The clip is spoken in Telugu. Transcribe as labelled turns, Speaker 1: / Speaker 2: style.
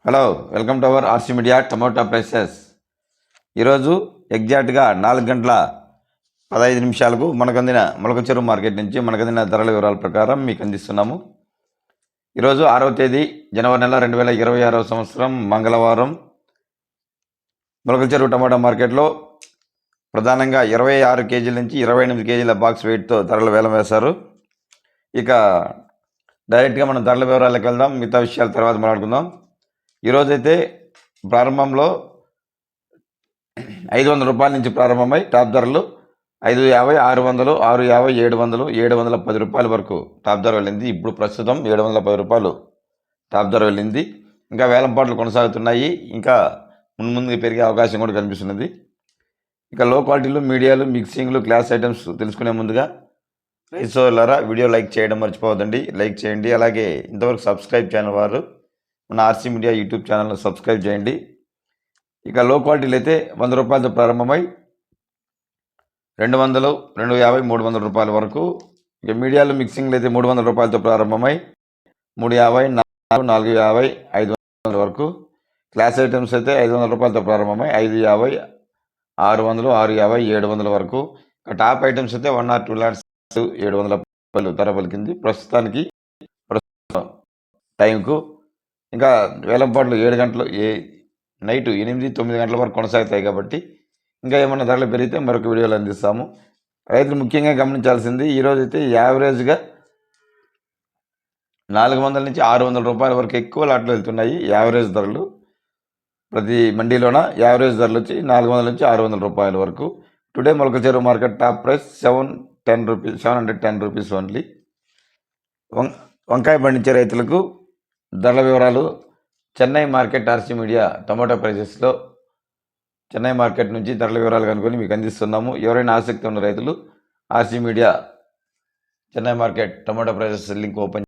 Speaker 1: Hello, welcome to our RC media tomato prices. ఈరోజు ఎగ్జాక్ట్గా 4:15 మనకు అందిన మొలకచెరువు మార్కెట్ నుంచి మనకు అందిన ధరల వివరాల ప్రకారం మీకు అందిస్తున్నాము. ఈరోజు 6వ తేదీ జనవరి నెల 2026వ సంవత్సరం మంగళవారం మొలకచెరువు టమోటా మార్కెట్లో ప్రధానంగా 26 కేజీల నుంచి 28 కేజీల బాక్స్ వెయిట్తో ధరలు వేలం వేశారు. ఇక డైరెక్ట్గా మనం ధరల వివరాలకు వెళ్దాం, మిగతా విషయాలు తర్వాత మాట్లాడుకుందాం. ఈరోజైతే ప్రారంభంలో 500 రూపాయల నుంచి ప్రారంభమై టాప్ ధరలు 550, 600, 650, 700, 710 రూపాయల వరకు టాప్ ధర వెళ్ళింది. ఇప్పుడు ప్రస్తుతం 710 రూపాయలు టాప్ ధర వెళ్ళింది. ఇంకా వేలంపాట్లు కొనసాగుతున్నాయి. ఇంకా ముందు పెరిగే అవకాశం కూడా కనిపిస్తున్నది. ఇక లో క్వాలిటీలు, మీడియాలు, మిక్సింగ్లు, క్లాస్ ఐటమ్స్ తెలుసుకునే ముందుగా రైతు సోదరులారా వీడియో లైక్ చేయడం మర్చిపోవద్దండి. లైక్ చేయండి. అలాగే ఇంతవరకు సబ్స్క్రైబ్ చేయని వారు మన ఆర్సీ మీడియా యూట్యూబ్ ఛానల్ను సబ్స్క్రైబ్ చేయండి. ఇక లో క్వాలిటీలు అయితే 100 రూపాయలతో ప్రారంభమై 200, 250, 300 రూపాయల వరకు. ఇక మీడియాలు, మిక్సింగ్లు అయితే 300 రూపాయలతో ప్రారంభమై 350, 450, 500 వరకు. క్లాస్ ఐటమ్స్ అయితే 500 రూపాయలతో ప్రారంభమై 550, 600, 650, 700 వరకు. ఇక టాప్ ఐటమ్స్ అయితే 1 or 2 లాట్స్ 700 రూపాయలు ధర పలికింది ప్రస్తుతానికి టైంకు. ఇంకా వేలంపాట్లు 7 గంటలు నైట్ 8, 9 గంటల వరకు కొనసాగుతాయి కాబట్టి ఇంకా ఏమన్నా ధరలు పెరిగితే మరొక వీడియోలు అందిస్తాము. రైతులు ముఖ్యంగా గమనించాల్సింది, ఈరోజు అయితే యావరేజ్గా 400 నుంచి 600 రూపాయల వరకు ఎక్కువ లాట్లు వెళ్తున్నాయి. యావరేజ్ ధరలు ప్రతి మండీలోన యావరేజ్ ధరలు వచ్చి 400 నుంచి 600 రూపాయల వరకు. Today Molakacheruvu market top price 710 rupees only. వంకాయ పండించే రైతులకు ధరల వివరాలు Chennai market RC media tomato ప్రైజెస్లో చెన్నై మార్కెట్ నుంచి ధరల వివరాలు కనుక్కొని మీకు అందిస్తున్నాము. ఎవరైనా ఆసక్తి ఉన్న రైతులు ఆర్సీ మీడియా చెన్నై మార్కెట్ టమాటా ప్రైజెస్ లింక్ ఓపెన్